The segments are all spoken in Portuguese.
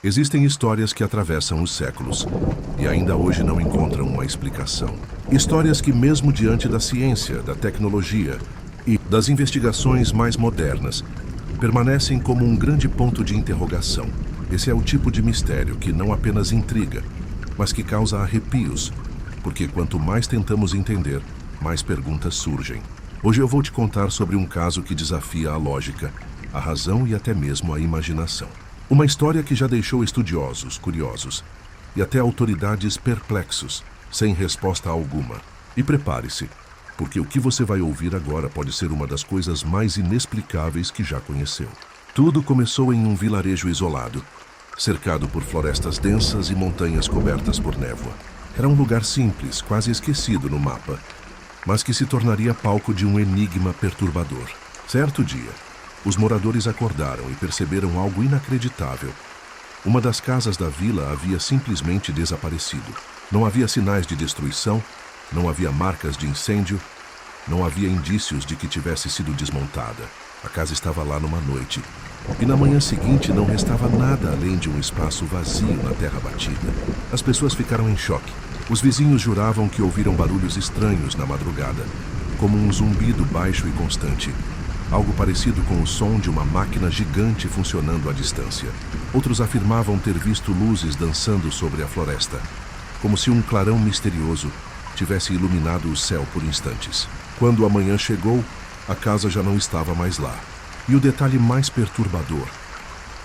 Existem histórias que atravessam os séculos e ainda hoje não encontram uma explicação. Histórias que, mesmo diante da ciência, da tecnologia e das investigações mais modernas, permanecem como um grande ponto de interrogação. Esse é o tipo de mistério que não apenas intriga, mas que causa arrepios, porque quanto mais tentamos entender, mais perguntas surgem. Hoje eu vou te contar sobre um caso que desafia a lógica, a razão e até mesmo a imaginação. Uma história que já deixou estudiosos, curiosos e até autoridades perplexos, sem resposta alguma. E prepare-se, porque o que você vai ouvir agora pode ser uma das coisas mais inexplicáveis que já conheceu. Tudo começou em um vilarejo isolado, cercado por florestas densas e montanhas cobertas por névoa. Era um lugar simples, quase esquecido no mapa, mas que se tornaria palco de um enigma perturbador. Certo dia, os moradores acordaram e perceberam algo inacreditável. Uma das casas da vila havia simplesmente desaparecido. Não havia sinais de destruição, não havia marcas de incêndio, não havia indícios de que tivesse sido desmontada. A casa estava lá numa noite, e na manhã seguinte não restava nada além de um espaço vazio na terra batida. As pessoas ficaram em choque. Os vizinhos juravam que ouviram barulhos estranhos na madrugada, como um zumbido baixo e constante. Algo parecido com o som de uma máquina gigante funcionando à distância. Outros afirmavam ter visto luzes dançando sobre a floresta, como se um clarão misterioso tivesse iluminado o céu por instantes. Quando a manhã chegou, a casa já não estava mais lá. E o detalhe mais perturbador: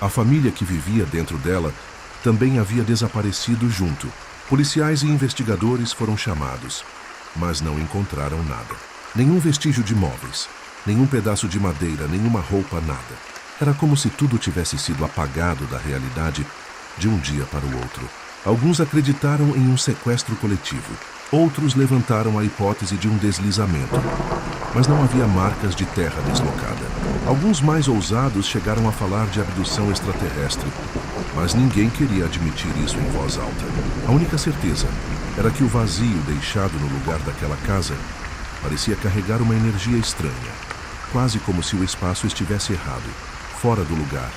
a família que vivia dentro dela também havia desaparecido junto. Policiais e investigadores foram chamados, mas não encontraram nada. Nenhum vestígio de móveis. Nenhum pedaço de madeira, nenhuma roupa, nada. Era como se tudo tivesse sido apagado da realidade de um dia para o outro. Alguns acreditaram em um sequestro coletivo. Outros levantaram a hipótese de um deslizamento. Mas não havia marcas de terra deslocada. Alguns mais ousados chegaram a falar de abdução extraterrestre, mas ninguém queria admitir isso em voz alta. A única certeza era que o vazio deixado no lugar daquela casa parecia carregar uma energia estranha. Quase como se o espaço estivesse errado, fora do lugar,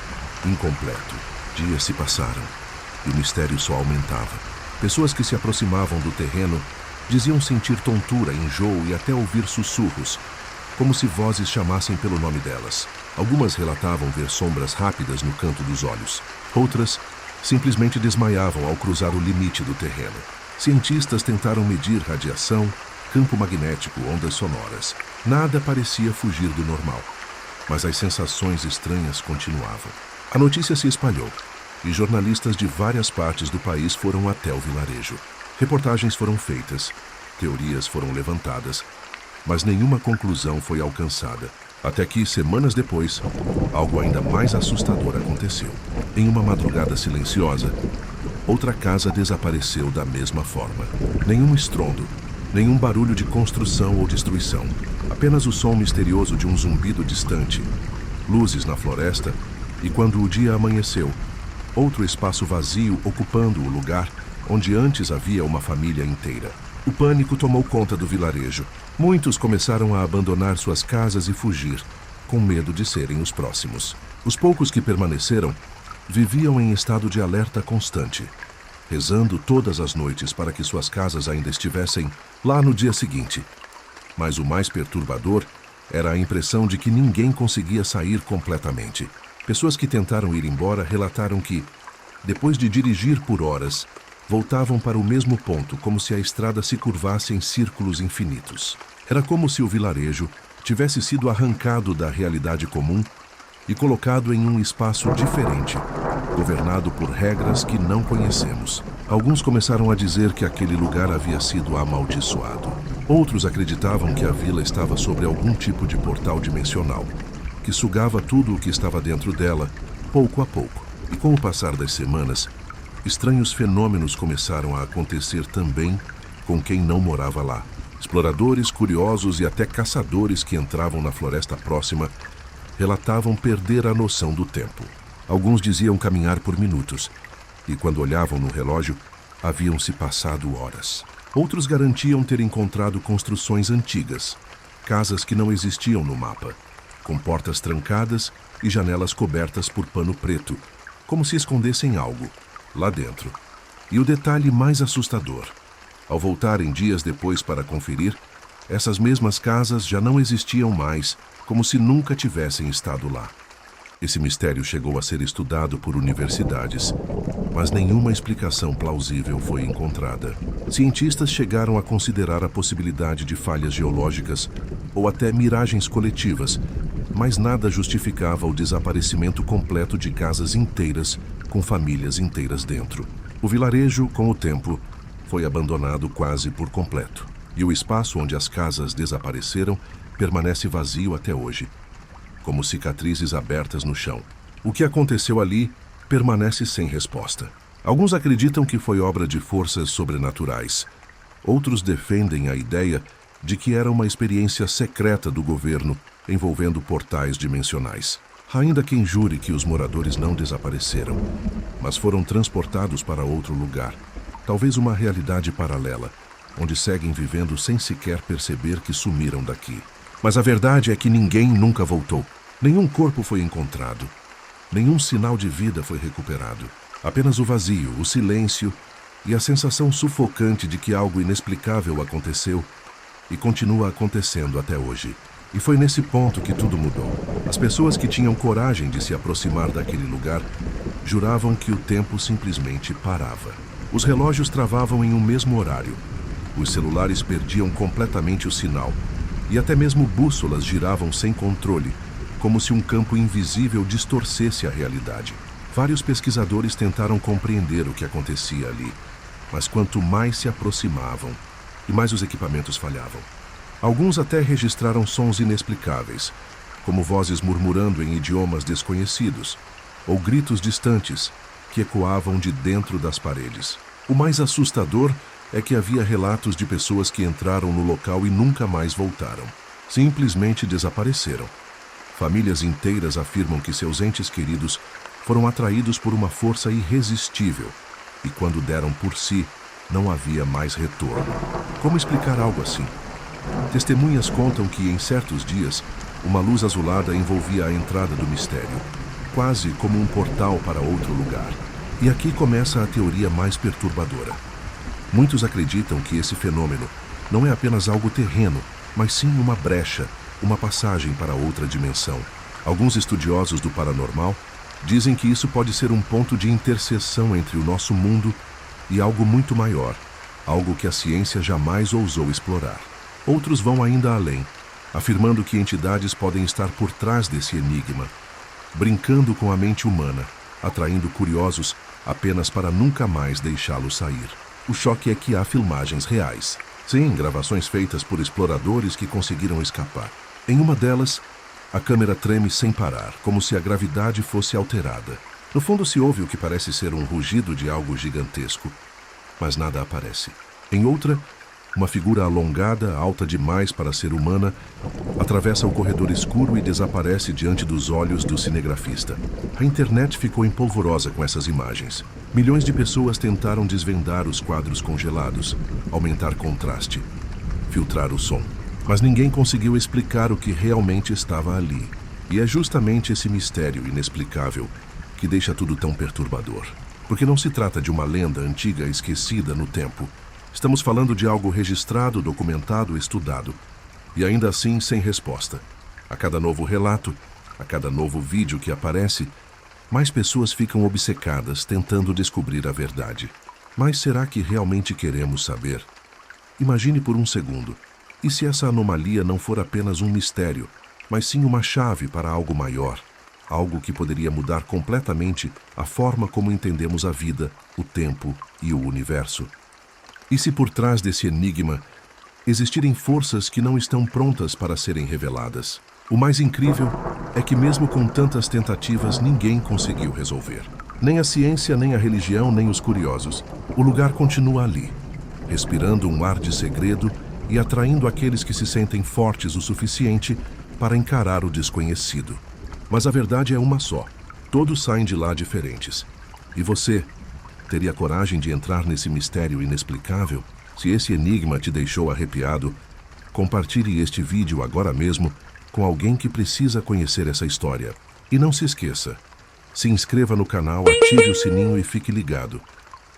incompleto. Dias se passaram e o mistério só aumentava. Pessoas que se aproximavam do terreno diziam sentir tontura, enjoo e até ouvir sussurros, como se vozes chamassem pelo nome delas. Algumas relatavam ver sombras rápidas no canto dos olhos. Outras simplesmente desmaiavam ao cruzar o limite do terreno. Cientistas tentaram medir radiação, campo magnético, ondas sonoras. Nada parecia fugir do normal, mas as sensações estranhas continuavam. A notícia se espalhou e jornalistas de várias partes do país foram até o vilarejo. Reportagens foram feitas, teorias foram levantadas, mas nenhuma conclusão foi alcançada. Até que, semanas depois, algo ainda mais assustador aconteceu. Em uma madrugada silenciosa, outra casa desapareceu da mesma forma. Nenhum estrondo, nenhum barulho de construção ou destruição. Apenas o som misterioso de um zumbido distante, luzes na floresta e, quando o dia amanheceu, outro espaço vazio ocupando o lugar onde antes havia uma família inteira. O pânico tomou conta do vilarejo. Muitos começaram a abandonar suas casas e fugir, com medo de serem os próximos. Os poucos que permaneceram viviam em estado de alerta constante, rezando todas as noites para que suas casas ainda estivessem lá no dia seguinte. Mas o mais perturbador era a impressão de que ninguém conseguia sair completamente. Pessoas que tentaram ir embora relataram que, depois de dirigir por horas, voltavam para o mesmo ponto, como se a estrada se curvasse em círculos infinitos. Era como se o vilarejo tivesse sido arrancado da realidade comum e colocado em um espaço diferente, governado por regras que não conhecemos. Alguns começaram a dizer que aquele lugar havia sido amaldiçoado. Outros acreditavam que a vila estava sobre algum tipo de portal dimensional, que sugava tudo o que estava dentro dela, pouco a pouco. E com o passar das semanas, estranhos fenômenos começaram a acontecer também com quem não morava lá. Exploradores, curiosos e até caçadores que entravam na floresta próxima relatavam perder a noção do tempo. Alguns diziam caminhar por minutos, e quando olhavam no relógio, haviam-se passado horas. Outros garantiam ter encontrado construções antigas, casas que não existiam no mapa, com portas trancadas e janelas cobertas por pano preto, como se escondessem algo lá dentro. E o detalhe mais assustador: ao voltarem dias depois para conferir, essas mesmas casas já não existiam mais, como se nunca tivessem estado lá. Esse mistério chegou a ser estudado por universidades, mas nenhuma explicação plausível foi encontrada. Cientistas chegaram a considerar a possibilidade de falhas geológicas ou até miragens coletivas, mas nada justificava o desaparecimento completo de casas inteiras com famílias inteiras dentro. O vilarejo, com o tempo, foi abandonado quase por completo, e o espaço onde as casas desapareceram permanece vazio até hoje, como cicatrizes abertas no chão. O que aconteceu ali permanece sem resposta. Alguns acreditam que foi obra de forças sobrenaturais. Outros defendem a ideia de que era uma experiência secreta do governo envolvendo portais dimensionais. Há ainda quem jure que os moradores não desapareceram, mas foram transportados para outro lugar, talvez uma realidade paralela, onde seguem vivendo sem sequer perceber que sumiram daqui. Mas a verdade é que ninguém nunca voltou. Nenhum corpo foi encontrado. Nenhum sinal de vida foi recuperado. Apenas o vazio, o silêncio e a sensação sufocante de que algo inexplicável aconteceu e continua acontecendo até hoje. E foi nesse ponto que tudo mudou. As pessoas que tinham coragem de se aproximar daquele lugar juravam que o tempo simplesmente parava. Os relógios travavam em um mesmo horário. Os celulares perdiam completamente o sinal. E até mesmo bússolas giravam sem controle, como se um campo invisível distorcesse a realidade. Vários pesquisadores tentaram compreender o que acontecia ali, mas quanto mais se aproximavam, e mais os equipamentos falhavam. Alguns até registraram sons inexplicáveis, como vozes murmurando em idiomas desconhecidos, ou gritos distantes que ecoavam de dentro das paredes. O mais assustador é que havia relatos de pessoas que entraram no local e nunca mais voltaram. Simplesmente desapareceram. Famílias inteiras afirmam que seus entes queridos foram atraídos por uma força irresistível e, quando deram por si, não havia mais retorno. Como explicar algo assim? Testemunhas contam que, em certos dias, uma luz azulada envolvia a entrada do mistério, quase como um portal para outro lugar. E aqui começa a teoria mais perturbadora. Muitos acreditam que esse fenômeno não é apenas algo terreno, mas sim uma brecha, uma passagem para outra dimensão. Alguns estudiosos do paranormal dizem que isso pode ser um ponto de interseção entre o nosso mundo e algo muito maior, algo que a ciência jamais ousou explorar. Outros vão ainda além, afirmando que entidades podem estar por trás desse enigma, brincando com a mente humana, atraindo curiosos apenas para nunca mais deixá-lo sair. O choque é que há filmagens reais. Sim, gravações feitas por exploradores que conseguiram escapar. Em uma delas, a câmera treme sem parar, como se a gravidade fosse alterada. No fundo se ouve o que parece ser um rugido de algo gigantesco, mas nada aparece. Em outra, uma figura alongada, alta demais para ser humana, atravessa o corredor escuro e desaparece diante dos olhos do cinegrafista. A internet ficou empolvorosa com essas imagens. Milhões de pessoas tentaram desvendar os quadros congelados, aumentar contraste, filtrar o som. Mas ninguém conseguiu explicar o que realmente estava ali. E é justamente esse mistério inexplicável que deixa tudo tão perturbador. Porque não se trata de uma lenda antiga esquecida no tempo. Estamos falando de algo registrado, documentado, estudado, e ainda assim sem resposta. A cada novo relato, a cada novo vídeo que aparece, mais pessoas ficam obcecadas tentando descobrir a verdade. Mas será que realmente queremos saber? Imagine por um segundo, e se essa anomalia não for apenas um mistério, mas sim uma chave para algo maior, algo que poderia mudar completamente a forma como entendemos a vida, o tempo e o universo? E se por trás desse enigma existirem forças que não estão prontas para serem reveladas? O mais incrível é que mesmo com tantas tentativas, ninguém conseguiu resolver. Nem a ciência, nem a religião, nem os curiosos. O lugar continua ali, respirando um ar de segredo e atraindo aqueles que se sentem fortes o suficiente para encarar o desconhecido. Mas a verdade é uma só. Todos saem de lá diferentes. E você teria coragem de entrar nesse mistério inexplicável? Se esse enigma te deixou arrepiado, compartilhe este vídeo agora mesmo com alguém que precisa conhecer essa história. E não se esqueça, Se inscreva no canal, ative o sininho e fique ligado,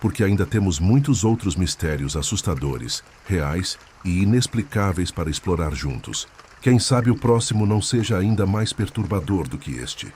porque ainda temos muitos outros mistérios assustadores, reais e inexplicáveis para explorar juntos. Quem sabe o próximo não seja ainda mais perturbador do que este.